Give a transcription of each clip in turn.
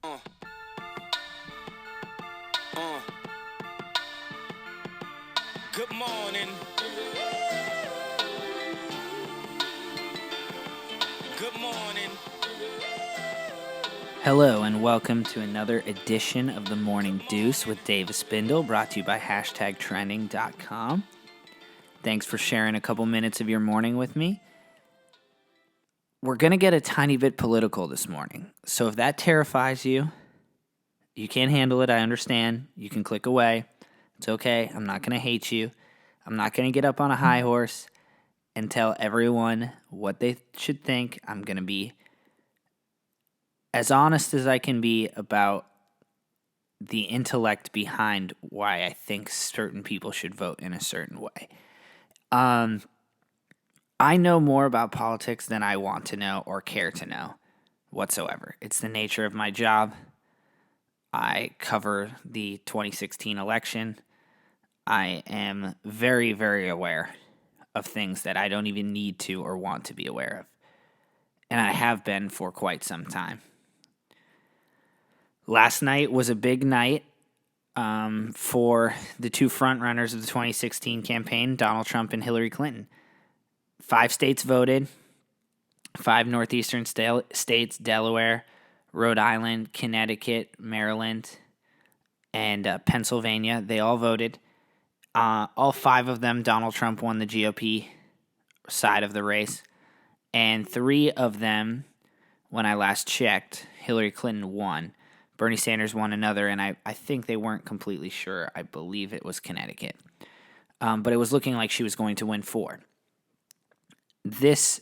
Uh, uh. Good morning. Good morning. Hello and welcome to another edition of the Morning Deuce with Dave Spindle, brought to you by #trending.com. Thanks for sharing a couple minutes of your morning with me. We're going to get a tiny bit political this morning, so if that terrifies you, you can't handle it, I understand. You can click away. It's okay. I'm not going to hate you. I'm not going to get up on a high horse and tell everyone what they should think. I'm going to be as honest as I can be about the intellect behind why I think certain people should vote in a certain way. I know more about politics than I want to know or care to know whatsoever. It's the nature of my job. I cover the 2016 election. I am very, very aware of things that I don't even need to or want to be aware of. And I have been for quite some time. Last night was a big night for the two frontrunners of the 2016 campaign, Donald Trump and Hillary Clinton. 5 states voted, 5 northeastern states, Delaware, Rhode Island, Connecticut, Maryland, and Pennsylvania. They all voted. All 5 of them, Donald Trump won the GOP side of the race. And 3 of them, when I last checked, Hillary Clinton won. Bernie Sanders won another, and I think they weren't completely sure. I believe it was Connecticut. But it was looking like she was going to win 4. This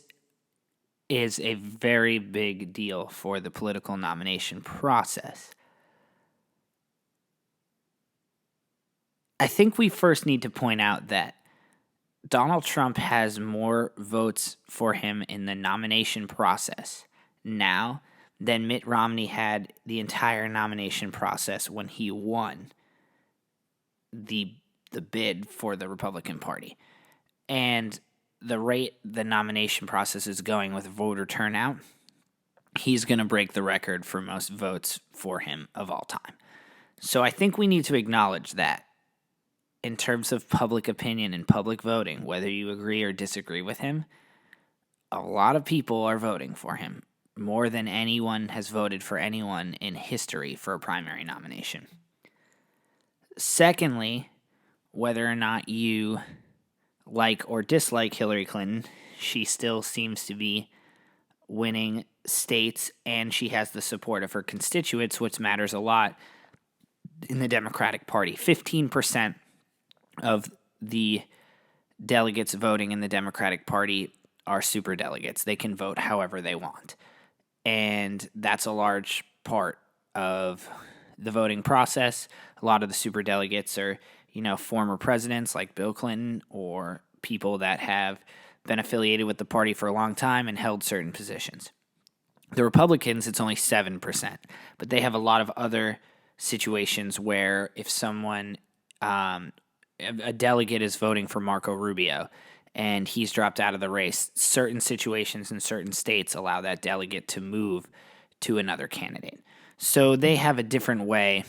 is a very big deal for the political nomination process. I think we first need to point out that Donald Trump has more votes for him in the nomination process now than Mitt Romney had the entire nomination process when he won the bid for the Republican Party. And the rate the nomination process is going with voter turnout, he's going to break the record for most votes for him of all time. So I think we need to acknowledge that in terms of public opinion and public voting, whether you agree or disagree with him, a lot of people are voting for him. More than anyone has voted for anyone in history for a primary nomination. Secondly, whether or not you like or dislike Hillary Clinton, she still seems to be winning states, and she has the support of her constituents, which matters a lot in the Democratic Party. 15% of the delegates voting in the Democratic Party are superdelegates. They can vote however they want. And that's a large part of the voting process. A lot of the superdelegates are, former presidents like Bill Clinton or people that have been affiliated with the party for a long time and held certain positions. The Republicans, it's only 7%, but they have a lot of other situations where if someone, a delegate is voting for Marco Rubio and he's dropped out of the race, certain situations in certain states allow that delegate to move to another candidate. So they have a different way.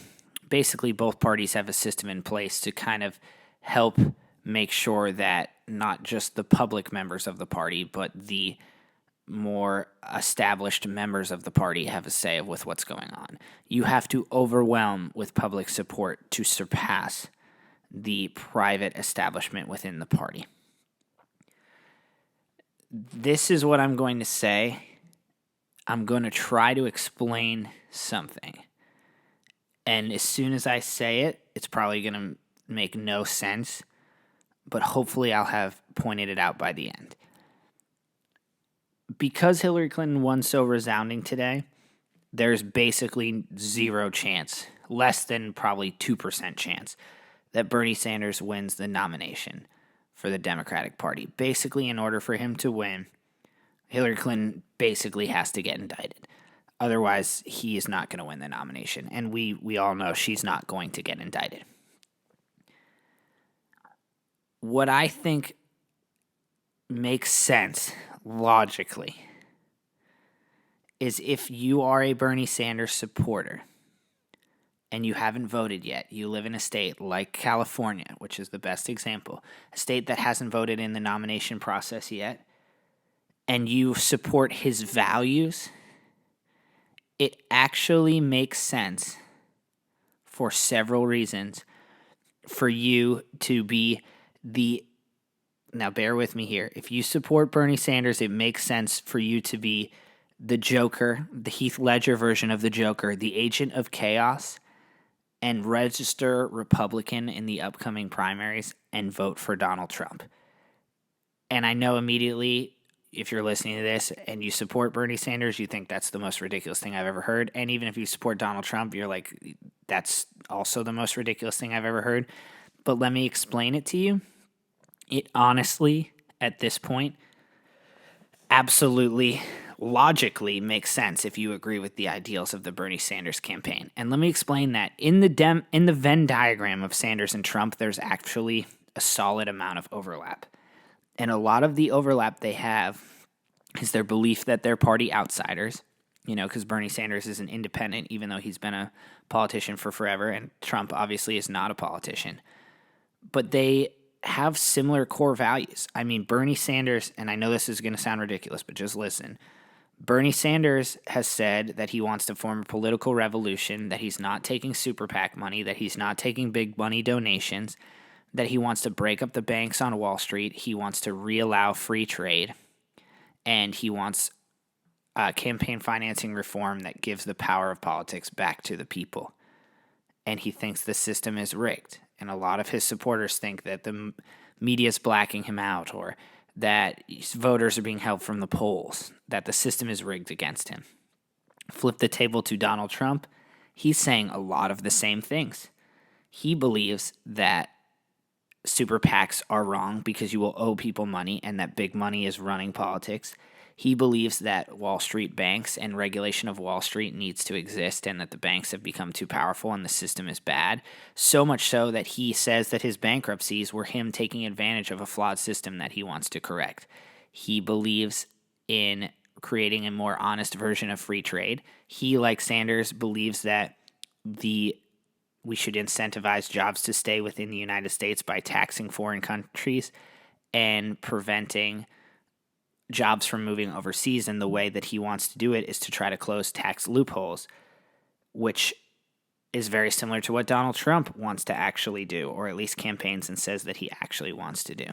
Basically, both parties have a system in place to kind of help make sure that not just the public members of the party, but the more established members of the party have a say with what's going on. You have to overwhelm with public support to surpass the private establishment within the party. This is what I'm going to say. I'm going to try to explain something. And as soon as I say it, it's probably going to make no sense, but hopefully I'll have pointed it out by the end. Because Hillary Clinton won so resounding today, there's basically zero chance, less than probably 2% chance, that Bernie Sanders wins the nomination for the Democratic Party. Basically, in order for him to win, Hillary Clinton basically has to get indicted. Otherwise, he is not going to win the nomination. And we all know she's not going to get indicted. What I think makes sense logically is if you are a Bernie Sanders supporter and you haven't voted yet, you live in a state like California, which is the best example, a state that hasn't voted in the nomination process yet, and you support his values, it actually makes sense for several reasons for you to be now bear with me here. If you support Bernie Sanders, it makes sense for you to be the Joker, the Heath Ledger version of the Joker, the agent of chaos, and register Republican in the upcoming primaries and vote for Donald Trump. And I know immediately, if you're listening to this and you support Bernie Sanders, you think that's the most ridiculous thing I've ever heard. And even if you support Donald Trump, you're like, that's also the most ridiculous thing I've ever heard. But let me explain it to you. It honestly, at this point, absolutely logically makes sense if you agree with the ideals of the Bernie Sanders campaign. And let me explain that. In the Venn diagram of Sanders and Trump, there's actually a solid amount of overlap. And a lot of the overlap they have is their belief that they're party outsiders, because Bernie Sanders is an independent, even though he's been a politician for forever, and Trump obviously is not a politician. But they have similar core values. I mean, Bernie Sanders, and I know this is going to sound ridiculous, but just listen. Bernie Sanders has said that he wants to form a political revolution, that he's not taking super PAC money, that he's not taking big money donations, that he wants to break up the banks on Wall Street, he wants to reallow free trade, and he wants campaign financing reform that gives the power of politics back to the people. And he thinks the system is rigged. And a lot of his supporters think that the media is blacking him out, or that voters are being held from the polls, that the system is rigged against him. Flip the table to Donald Trump. He's saying a lot of the same things. He believes that super PACs are wrong because you will owe people money and that big money is running politics. He believes that Wall Street banks and regulation of Wall Street needs to exist and that the banks have become too powerful and the system is bad. So much so that he says that his bankruptcies were him taking advantage of a flawed system that he wants to correct. He believes in creating a more honest version of free trade. He, like Sanders, believes that we should incentivize jobs to stay within the United States by taxing foreign countries and preventing jobs from moving overseas, and the way that he wants to do it is to try to close tax loopholes, which is very similar to what Donald Trump wants to actually do, or at least campaigns and says that he actually wants to do.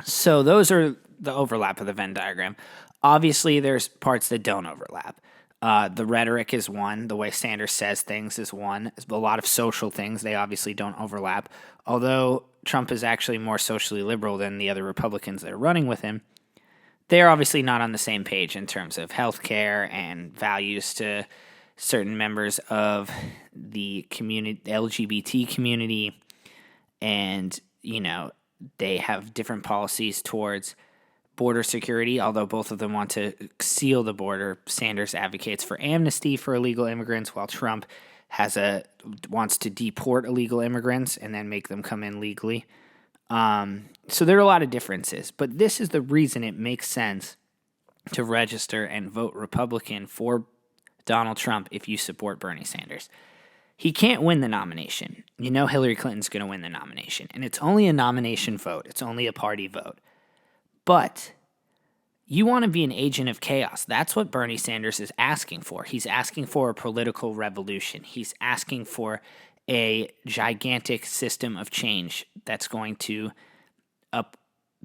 So those are the overlap of the Venn diagram. Obviously, there's parts that don't overlap. The rhetoric is one. The way Sanders says things is one. A lot of social things, they obviously don't overlap. Although Trump is actually more socially liberal than the other Republicans that are running with him, they're obviously not on the same page in terms of healthcare and values to certain members of the community, the LGBT community, and, they have different policies towards border security, although both of them want to seal the border. Sanders advocates for amnesty for illegal immigrants, while Trump wants to deport illegal immigrants and then make them come in legally. So there are a lot of differences, but this is the reason it makes sense to register and vote Republican for Donald Trump if you support Bernie Sanders. He can't win the nomination. Hillary Clinton's going to win the nomination, and it's only a nomination vote. It's only a party vote. But you want to be an agent of chaos. That's what Bernie Sanders is asking for. He's asking for a political revolution. He's asking for a gigantic system of change that's going to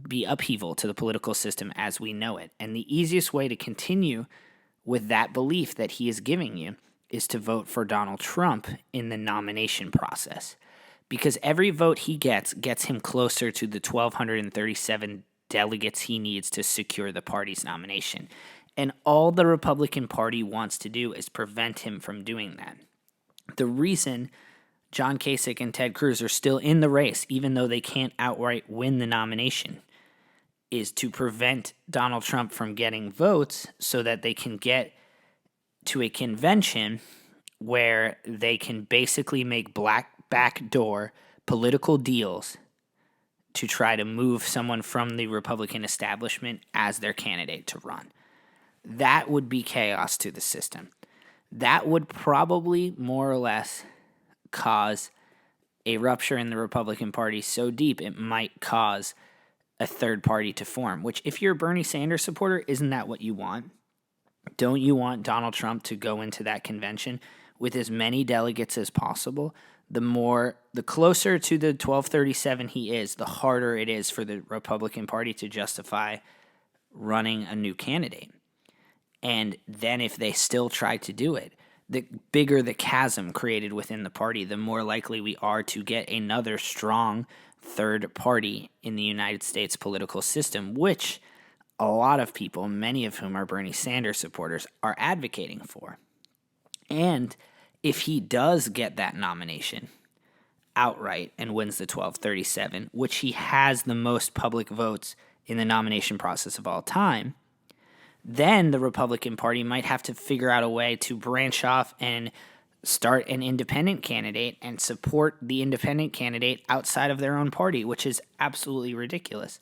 be upheaval to the political system as we know it. And the easiest way to continue with that belief that he is giving you is to vote for Donald Trump in the nomination process. Because every vote he gets him closer to the 1,237 delegates he needs to secure the party's nomination. And all the Republican Party wants to do is prevent him from doing that. The reason John Kasich and Ted Cruz are still in the race, even though they can't outright win the nomination, is to prevent Donald Trump from getting votes so that they can get to a convention where they can basically make backdoor political deals to try to move someone from the Republican establishment as their candidate to run. that would be chaos to the system. That would probably more or less cause a rupture in the Republican Party so deep it might cause a third party to form, which if you're a Bernie Sanders supporter, isn't that what you want? Don't you want Donald Trump to go into that convention with as many delegates as possible? The closer to the 1237 he is, the harder it is for the Republican Party to justify running a new candidate. And then if they still try to do it, the bigger the chasm created within the party, the more likely we are to get another strong third party in the United States political system, which a lot of people, many of whom are Bernie Sanders supporters, are advocating for. And if he does get that nomination outright and wins the 1237, which he has the most public votes in the nomination process of all time, then the Republican Party might have to figure out a way to branch off and start an independent candidate and support the independent candidate outside of their own party, which is absolutely ridiculous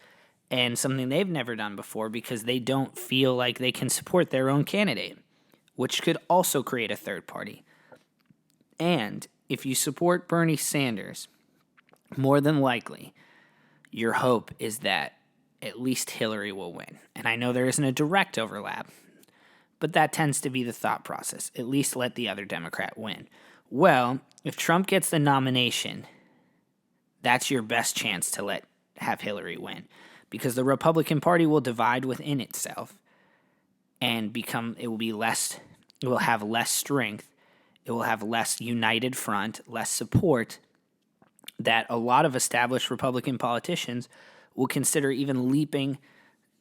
and something they've never done before because they don't feel like they can support their own candidate, which could also create a third party. And if you support Bernie Sanders, more than likely, your hope is that at least Hillary will win. And I know there isn't a direct overlap, but that tends to be the thought process. At least let the other Democrat win. Well, if Trump gets the nomination, that's your best chance to have Hillary win, because the Republican Party will divide within itself and it will have less strength, it will have less united front, less support that a lot of established Republican politicians will consider even leaping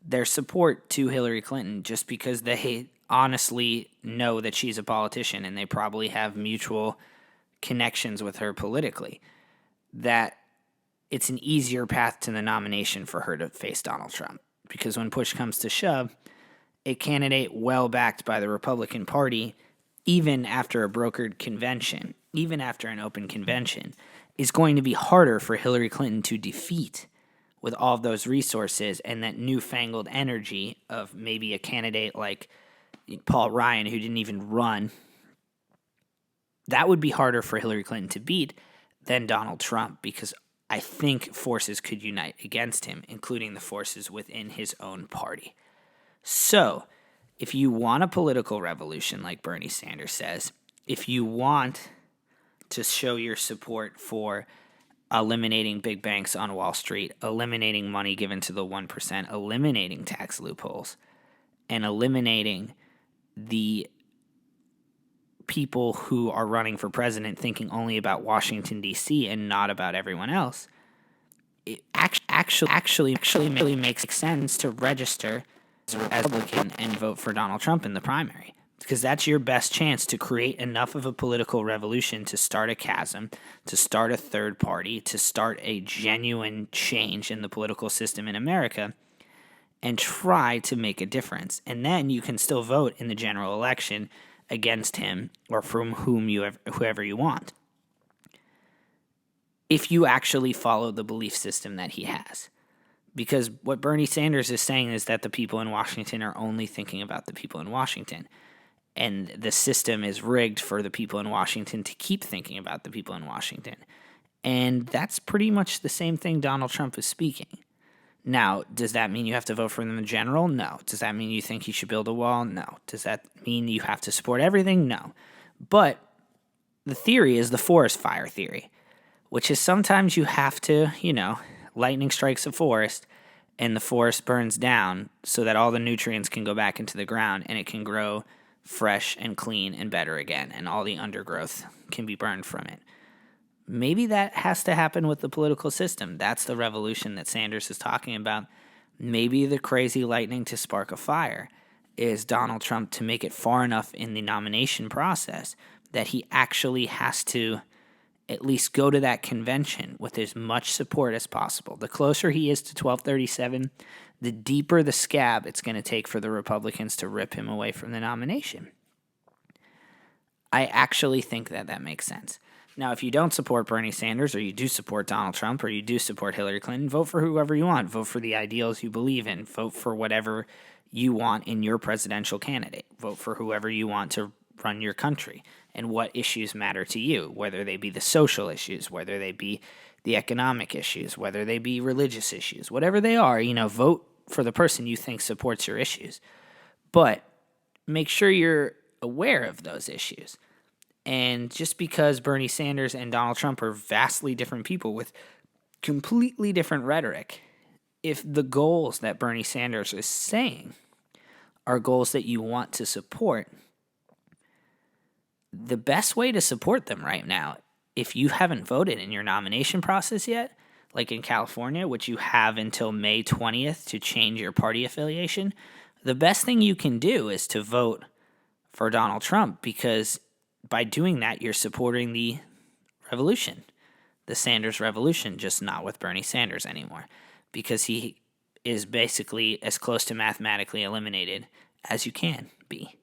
their support to Hillary Clinton just because they honestly know that she's a politician and they probably have mutual connections with her politically, that it's an easier path to the nomination for her to face Donald Trump. Because when push comes to shove, a candidate well backed by the Republican Party, even after a brokered convention, even after an open convention, is going to be harder for Hillary Clinton to defeat with all of those resources and that newfangled energy of maybe a candidate like Paul Ryan, who didn't even run. That would be harder for Hillary Clinton to beat than Donald Trump, because I think forces could unite against him, including the forces within his own party. So, if you want a political revolution, like Bernie Sanders says, if you want to show your support for eliminating big banks on Wall Street, eliminating money given to the 1%, eliminating tax loopholes, and eliminating the people who are running for president thinking only about Washington, D.C. and not about everyone else, it actually makes sense to register as a Republican and vote for Donald Trump in the primary. Because that's your best chance to create enough of a political revolution to start a chasm, to start a third party, to start a genuine change in the political system in America, and try to make a difference. And then you can still vote in the general election against him or from whoever you want, if you actually follow the belief system that he has. Because what Bernie Sanders is saying is that the people in Washington are only thinking about the people in Washington. And the system is rigged for the people in Washington to keep thinking about the people in Washington. And that's pretty much the same thing Donald Trump is speaking. Now, does that mean you have to vote for him in general? No. Does that mean you think he should build a wall? No. Does that mean you have to support everything? No. But the theory is the forest fire theory, which is sometimes you have to, lightning strikes a forest and the forest burns down so that all the nutrients can go back into the ground and it can grow fresh and clean and better again, and all the undergrowth can be burned from it. Maybe that has to happen with the political system. That's the revolution that Sanders is talking about. Maybe the crazy lightning to spark a fire is Donald Trump to make it far enough in the nomination process that he actually has to at least go to that convention with as much support as possible. The closer he is to 1237, the deeper the scab it's going to take for the Republicans to rip him away from the nomination. I actually think that makes sense. Now, if you don't support Bernie Sanders, or you do support Donald Trump, or you do support Hillary Clinton, vote for whoever you want. Vote for the ideals you believe in. Vote for whatever you want in your presidential candidate. Vote for whoever you want to run your country and what issues matter to you, whether they be the social issues, whether they be the economic issues, whether they be religious issues, whatever they are, vote for the person you think supports your issues. But make sure you're aware of those issues. And just because Bernie Sanders and Donald Trump are vastly different people with completely different rhetoric, if the goals that Bernie Sanders is saying are goals that you want to support, the best way to support them right now, if you haven't voted in your nomination process yet, like in California, which you have until May 20th to change your party affiliation, the best thing you can do is to vote for Donald Trump, because by doing that, you're supporting the revolution, the Sanders revolution, just not with Bernie Sanders anymore, because he is basically as close to mathematically eliminated as you can be.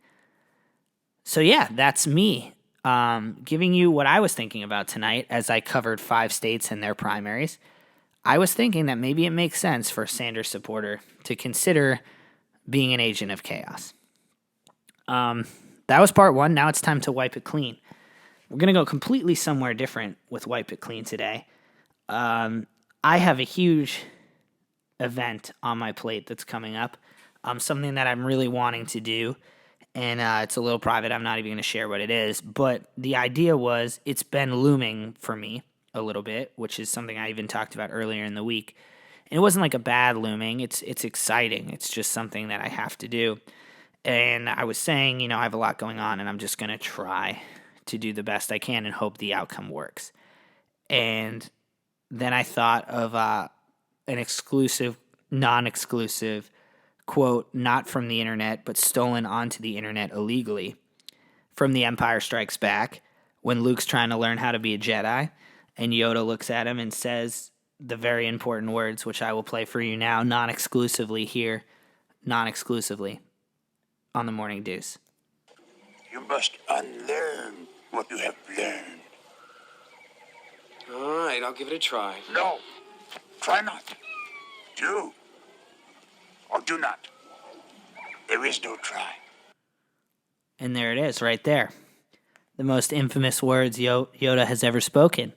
So yeah, that's me giving you what I was thinking about tonight as I covered 5 states and their primaries. I was thinking that maybe it makes sense for a Sanders supporter to consider being an agent of chaos. That was part 1. Now it's time to wipe it clean. We're going to go completely somewhere different with Wipe It Clean today. I have a huge event on my plate that's coming up, something that I'm really wanting to do, and it's a little private. I'm not even going to share what it is, but the idea was it's been looming for me a little bit, which is something I even talked about earlier in the week. And it wasn't like a bad looming. It's exciting. It's just something that I have to do. And I was saying, I have a lot going on, and I'm just going to try to do the best I can and hope the outcome works. And then I thought of an exclusive, non-exclusive quote, not from the internet, but stolen onto the internet illegally, from The Empire Strikes Back, when Luke's trying to learn how to be a Jedi, and Yoda looks at him and says the very important words, which I will play for you now, non-exclusively here, non-exclusively, on the Morning Deuce. You must unlearn what you have learned. All right, I'll give it a try. No, try not. Do or do not. There is no try. And there it is, right there. The most infamous words Yoda has ever spoken.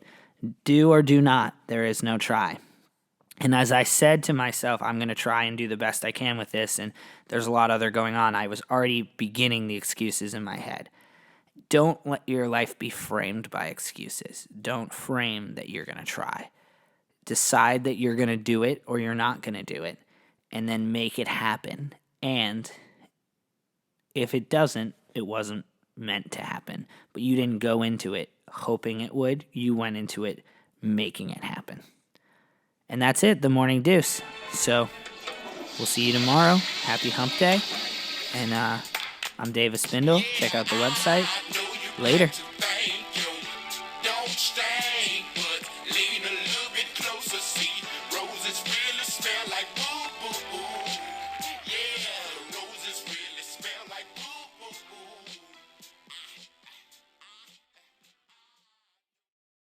Do or do not. There is no try. And as I said to myself, I'm going to try and do the best I can with this, and there's a lot other going on. I was already beginning the excuses in my head. Don't let your life be framed by excuses. Don't frame that you're going to try. Decide that you're going to do it or you're not going to do it, and then make it happen. And if it doesn't, it wasn't meant to happen. But you didn't go into it hoping it would. You went into it making it happen. And that's it, the Morning Deuce. So we'll see you tomorrow. Happy Hump Day. And I'm Davis Spindle. Check out the website. Later.